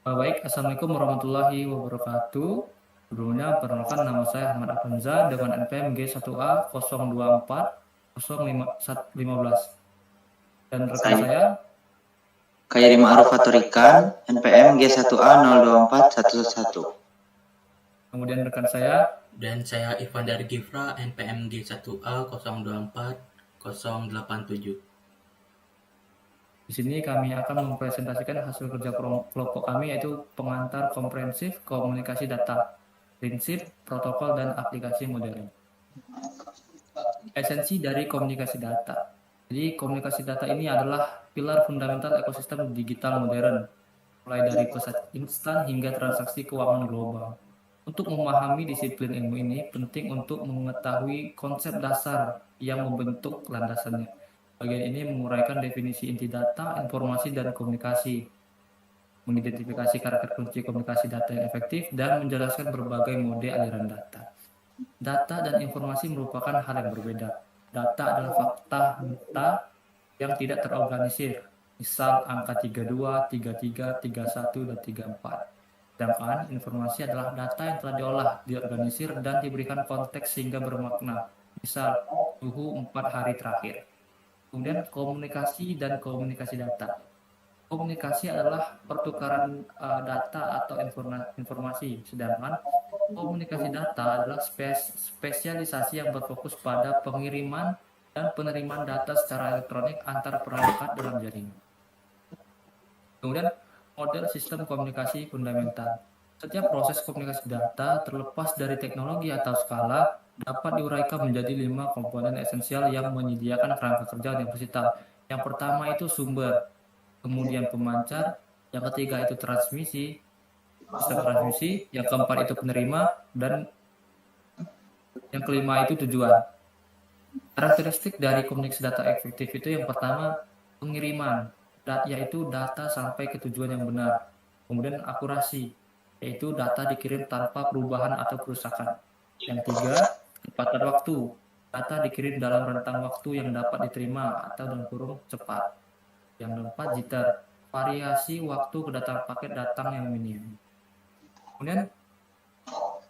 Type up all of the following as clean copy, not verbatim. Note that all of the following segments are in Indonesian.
Baik, Assalamualaikum warahmatullahi wabarakatuh. Sebelumnya, perkenalkan nama saya Ahmad Afanza dengan NPM G1A 024 0515. Dan rekan Saya saya, Khairi Ma'ruf Fatorikan, NPM G1A 024111. kemudian rekan saya, Dan saya Ivan dari Gifra, NPMG 1A 024 087. di sini kami akan mempresentasikan hasil kerja kelompok kami yaitu pengantar komprehensif komunikasi data, prinsip, protokol, dan aplikasi modern. Esensi dari komunikasi data. Jadi komunikasi data ini adalah pilar fundamental ekosistem digital modern, mulai dari pesan instan hingga transaksi keuangan global. Untuk memahami disiplin ilmu ini, penting untuk mengetahui konsep dasar yang membentuk landasannya. Bagian ini menguraikan definisi inti data, informasi, dan komunikasi, mengidentifikasi karakter kunci komunikasi data yang efektif, dan menjelaskan berbagai mode aliran data. Data dan informasi merupakan hal yang berbeda. Data adalah fakta yang tidak terorganisir, misal angka 32, 33, 31, dan 34. Sedangkan informasi adalah data yang telah diolah, diorganisir, dan diberikan konteks sehingga bermakna, misal suhu 4 hari terakhir. Kemudian komunikasi dan komunikasi data. Komunikasi adalah pertukaran data atau informasi, sedangkan komunikasi data adalah spesialisasi yang berfokus pada pengiriman dan penerimaan data secara elektronik antar perangkat dalam jaringan. Kemudian model sistem komunikasi fundamental. Setiap proses komunikasi data terlepas dari teknologi atau skala dapat diuraikan menjadi 5 komponen esensial yang menyediakan kerangka kerja universitas. Yang pertama itu sumber, kemudian pemancar, yang ketiga itu transmisi, sistem transmisi, yang keempat itu penerima, dan yang kelima itu tujuan. Karakteristik dari komunikasi data efektif itu yang pertama pengiriman, yaitu data sampai ke tujuan yang benar. Kemudian akurasi, yaitu data dikirim tanpa perubahan atau kerusakan. Yang tiga, tepatan waktu, data dikirim dalam rentang waktu yang dapat diterima atau dalam kurung cepat. Yang keempat, jitter, variasi waktu kedatangan paket datang yang minim. Kemudian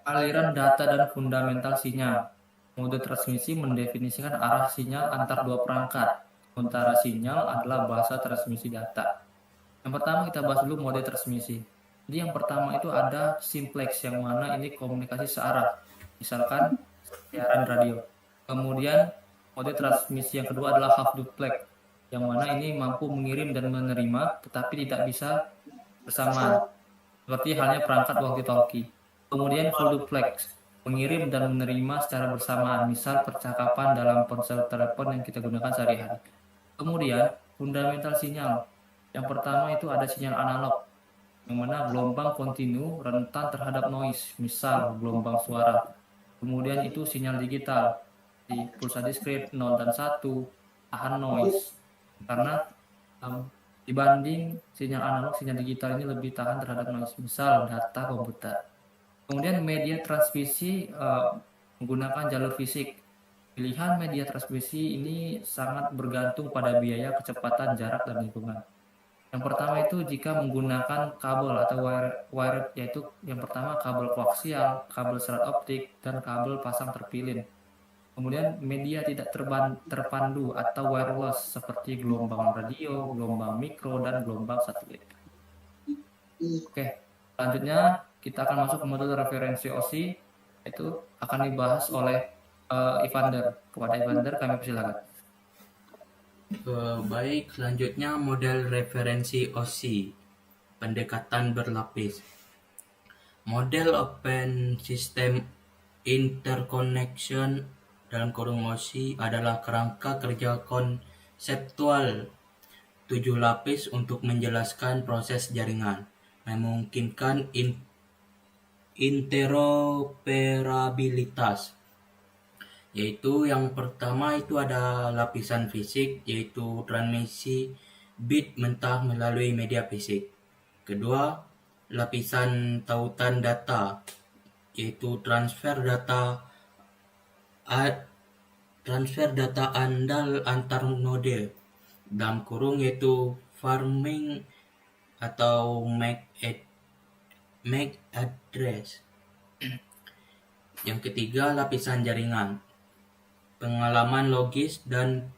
aliran data dan fundamental sinyal. Mode transmisi mendefinisikan arah sinyal antar dua perangkat, sementara sinyal adalah bahasa transmisi data. Yang pertama kita bahas dulu mode transmisi. Jadi yang pertama itu ada simplex, yang mana ini komunikasi searah, misalkan siaran radio. Kemudian mode transmisi yang kedua adalah half duplex, yang mana ini mampu mengirim dan menerima tetapi tidak bisa bersamaan, seperti halnya perangkat walkie-talkie. Kemudian full duplex, mengirim dan menerima secara bersamaan, misal percakapan dalam ponsel telepon yang kita gunakan sehari-hari. Kemudian fundamental sinyal. Yang pertama itu ada sinyal analog, yang mana gelombang kontinu rentan terhadap noise, misal gelombang suara. Kemudian itu sinyal digital, di pulsa diskrit 0 dan 1, tahan noise. Karena dibanding sinyal analog, sinyal digital ini lebih tahan terhadap noise, misal data komputer. Kemudian media transmisi menggunakan jalur fisik. Pilihan media transmisi ini sangat bergantung pada biaya, kecepatan, jarak, dan lingkungan. Yang pertama itu jika menggunakan kabel atau wired, yaitu yang pertama kabel koaksial, kabel serat optik, dan kabel pasang terpilin. Kemudian media tidak terpandu atau wireless seperti gelombang radio, gelombang mikro, dan gelombang satelit. Oke, selanjutnya kita akan masuk ke model referensi OSI, itu akan dibahas oleh Evander. Kepada Evander kami persilakan. Baik, selanjutnya model referensi OSI, pendekatan berlapis. Model Open System Interconnection dalam kurung OSI adalah kerangka kerja konseptual 7 lapis untuk menjelaskan proses jaringan, memungkinkan interoperabilitas, yaitu yang pertama itu ada lapisan fisik, yaitu transmisi bit mentah melalui media fisik. Kedua, lapisan tautan data, yaitu transfer data andal antar node, dalam kurung yaitu farming atau make MAC address. Yang ketiga, lapisan jaringan, pengalaman logis dan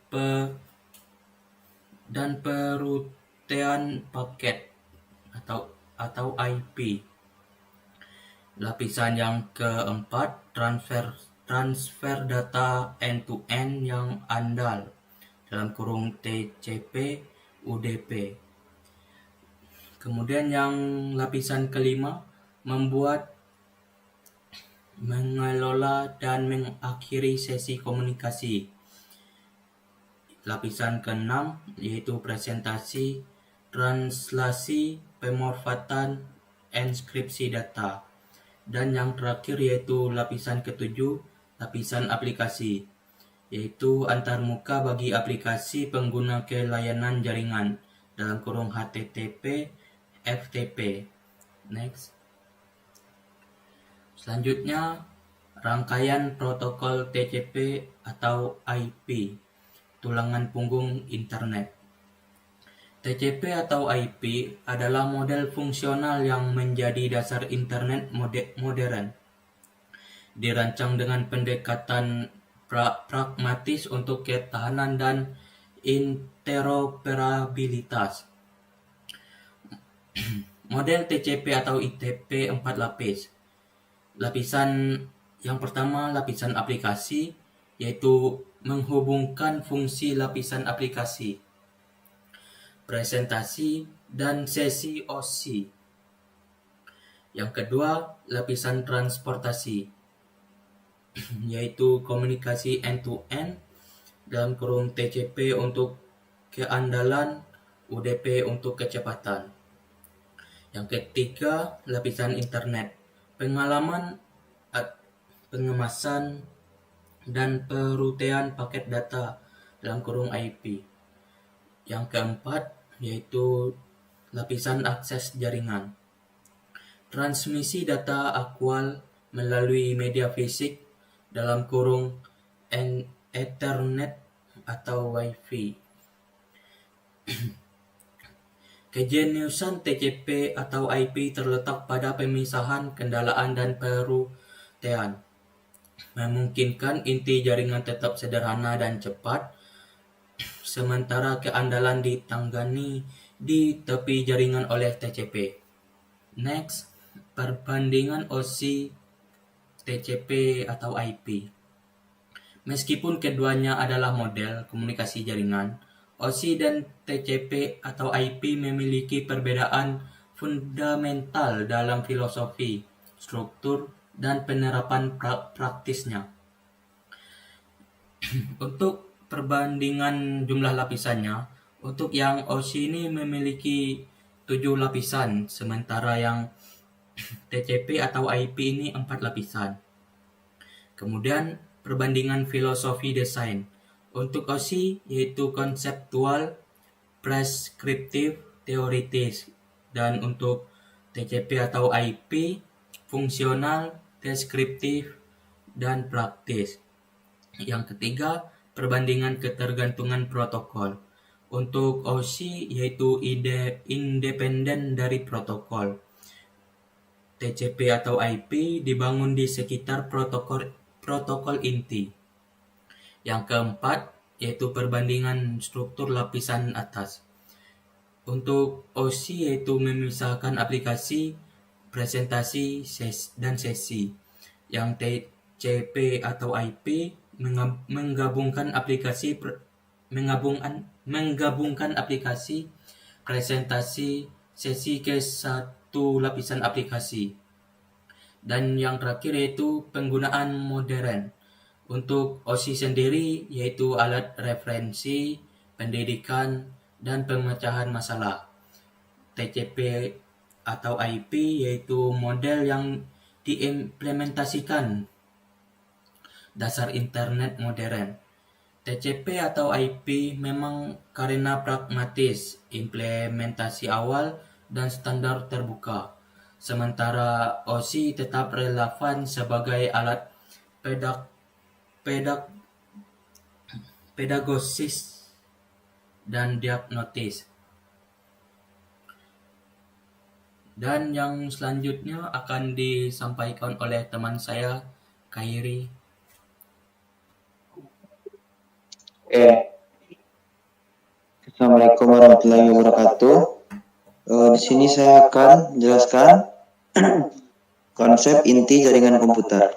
perutaian paket atau IP. Lapisan yang keempat, transfer data end-to-end yang andal (TCP UDP). Kemudian yang lapisan kelima, mengelola dan mengakhiri sesi komunikasi. Lapisan keenam yaitu presentasi, translasi, pemorfatan, enskripsi data. Dan yang terakhir yaitu lapisan ketujuh, lapisan aplikasi, yaitu antarmuka bagi aplikasi pengguna ke layanan jaringan (HTTP, FTP). Next. Selanjutnya, rangkaian protokol TCP atau IP, tulangan punggung internet. TCP atau IP adalah model fungsional yang menjadi dasar internet modern. Dirancang dengan pendekatan pragmatis untuk ketahanan dan interoperabilitas. Model TCP atau ITP 4 lapis. Lapisan yang pertama, lapisan aplikasi, yaitu menghubungkan fungsi lapisan aplikasi, presentasi, dan sesi OSI. Yang kedua, lapisan transportasi, yaitu komunikasi end-to-end (TCP untuk keandalan, UDP untuk kecepatan). Yang ketiga, lapisan internet, pengemasan, dan perutaian paket data (IP). Yang keempat, yaitu lapisan akses jaringan, transmisi data akwal melalui media fisik (Ethernet atau Wi-Fi). Kejeniusan TCP atau IP terletak pada pemisahan, kendalaan, dan perutaian. Memungkinkan inti jaringan tetap sederhana dan cepat, sementara keandalan ditangani di tepi jaringan oleh TCP. Next, perbandingan OSI, TCP atau IP. Meskipun keduanya adalah model komunikasi jaringan, OSI dan TCP atau IP memiliki perbedaan fundamental dalam filosofi, struktur, dan penerapan praktisnya. Untuk perbandingan jumlah lapisannya, untuk yang OSI ini memiliki 7 lapisan, sementara yang TCP atau IP ini 4 lapisan. Kemudian perbandingan filosofi desain. Untuk OSI yaitu konseptual, preskriptif, teoritis, dan untuk TCP atau IP fungsional, deskriptif, dan praktis. Yang ketiga, perbandingan ketergantungan protokol. Untuk OSI yaitu independen dari protokol. TCP atau IP dibangun di sekitar protokol inti. Yang keempat, yaitu perbandingan struktur lapisan atas. Untuk OSI yaitu memisahkan aplikasi, presentasi, dan sesi. Yang TCP atau IP menggabungkan aplikasi, presentasi, sesi ke satu lapisan aplikasi. Dan yang terakhir yaitu penggunaan modern. Untuk OSI sendiri yaitu alat referensi, pendidikan, dan pemecahan masalah. TCP atau IP yaitu model yang diimplementasikan dasar internet modern. TCP atau IP memang karena pragmatis, implementasi awal, dan standar terbuka. Sementara OSI tetap relevan sebagai alat pedagogis dan diagnosis. Dan yang selanjutnya akan disampaikan oleh teman saya, Kairi. Oke, Assalamualaikum warahmatullahi wabarakatuh. Di sini saya akan menjelaskan konsep inti jaringan komputer.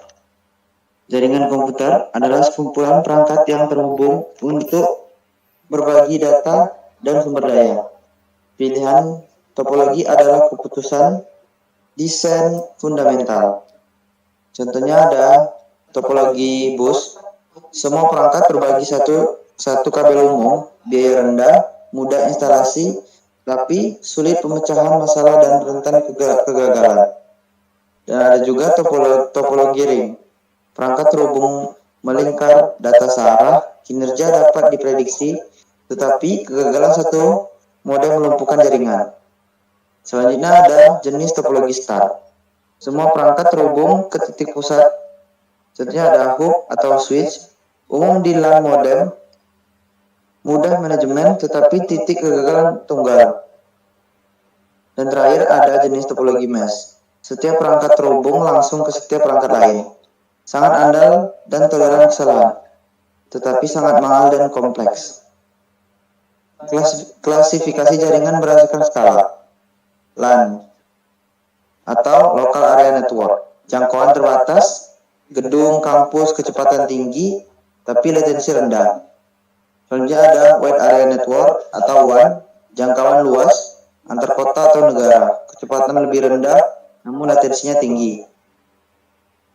Jaringan komputer adalah sekumpulan perangkat yang terhubung untuk berbagi data dan sumber daya. Pilihan topologi adalah keputusan desain fundamental. Contohnya ada topologi bus. Semua perangkat berbagi satu kabel umum, biaya rendah, mudah instalasi, tapi sulit pemecahan masalah dan rentan kegagalan. Dan ada juga topologi ring. Perangkat terhubung melingkar, data searah, kinerja dapat diprediksi, tetapi kegagalan satu mode melumpuhkan jaringan. Selanjutnya ada jenis topologi star. Semua perangkat terhubung ke titik pusat. Contohnya ada hub atau switch, umum di LAN modem, mudah manajemen tetapi titik kegagalan tunggal. Dan terakhir ada jenis topologi mesh. Setiap perangkat terhubung langsung ke setiap perangkat lain. Sangat andal dan toleran kesalahan, tetapi sangat mahal dan kompleks. Klasifikasi jaringan berdasarkan skala. LAN atau Local Area Network. Jangkauan terbatas, gedung, kampus, kecepatan tinggi, tapi latensi rendah. Selanjutnya ada Wide Area Network atau WAN, jangkauan luas, antar kota atau negara, kecepatan lebih rendah, namun latensinya tinggi.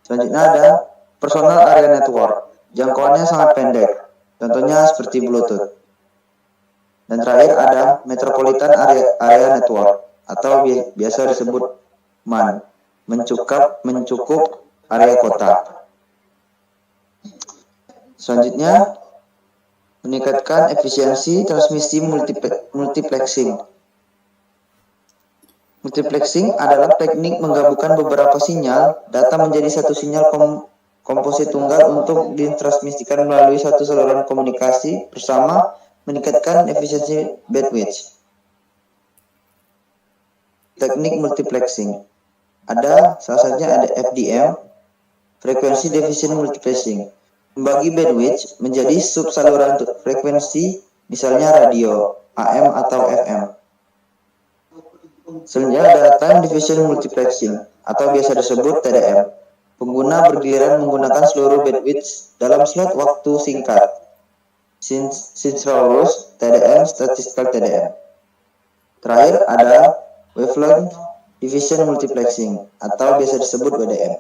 Selanjutnya ada Personal Area Network, jangkauannya sangat pendek, contohnya seperti Bluetooth. Dan terakhir ada Metropolitan Area Network atau biasa disebut MAN, mencukup area kota. Selanjutnya, meningkatkan efisiensi transmisi multiplexing. Multiplexing adalah teknik menggabungkan beberapa sinyal data menjadi satu sinyal komposit tunggal untuk ditransmisikan melalui satu saluran komunikasi bersama, meningkatkan efisiensi bandwidth. Teknik multiplexing ada salah satunya ada FDM, frekuensi division multiplexing, membagi bandwidth menjadi sub saluran frekuensi, misalnya radio, AM atau FM. Selanjutnya ada time division multiplexing atau biasa disebut TDM. Pengguna bergiliran menggunakan seluruh bandwidth dalam slot waktu singkat. Synchronous TDM, statistical TDM. Terakhir ada wavelength division multiplexing atau biasa disebut WDM.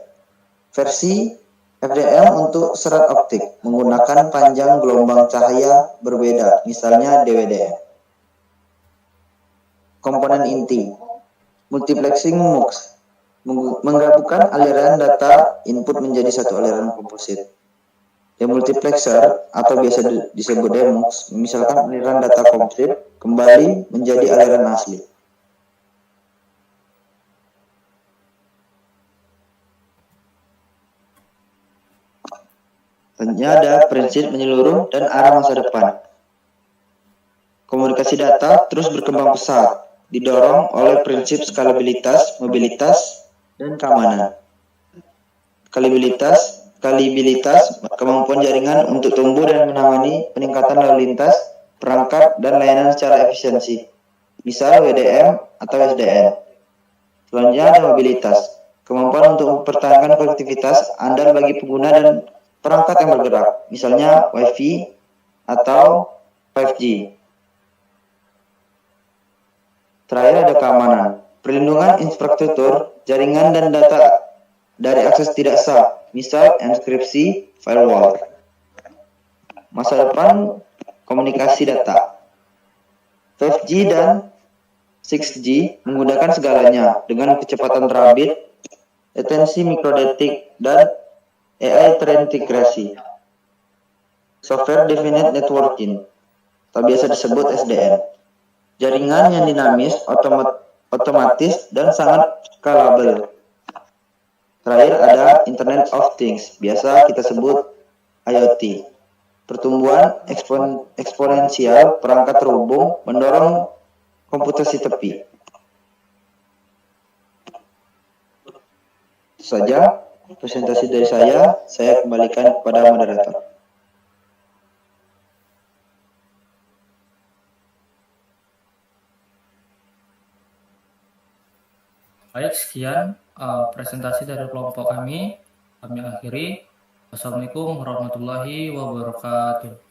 Versi FDM untuk serat optik menggunakan panjang gelombang cahaya berbeda, misalnya DWDM. Komponen inti multiplexing MUX menggabungkan aliran data input menjadi satu aliran komposit. Demultiplexer atau biasa disebut DMUX misalkan aliran data komposit kembali menjadi aliran asli. Selanjutnya ada prinsip menyeluruh dan arah masa depan. Komunikasi data terus berkembang pesat, didorong oleh prinsip skalabilitas, mobilitas, dan keamanan. Skalibilitas, kemampuan jaringan untuk tumbuh dan menangani peningkatan lalu lintas, perangkat, dan layanan secara efisiensi. Misal WDM atau SDN. Selanjutnya ada mobilitas, kemampuan untuk mempertahankan konektivitas andal bagi pengguna dan perangkat yang bergerak, misalnya Wi-Fi atau 5G. Terakhir ada keamanan, perlindungan infrastruktur, jaringan dan data dari akses tidak sah, misal enkripsi, firewall. Masa depan komunikasi data. 5G dan 6G menggunakan segalanya dengan kecepatan terabit, latensi mikrodetik, dan AI terintegrasi. Software Definite Networking, atau biasa disebut SDN. Jaringan yang dinamis, otomatis, dan sangat scalable. Terakhir ada Internet of Things, biasa kita sebut IoT. Pertumbuhan eksponensial perangkat terhubung mendorong komputasi tepi. Itu saja presentasi dari saya kembalikan kepada moderator. Baik, sekian presentasi dari kelompok kami. Kami akhiri. Wassalamualaikum warahmatullahi wabarakatuh.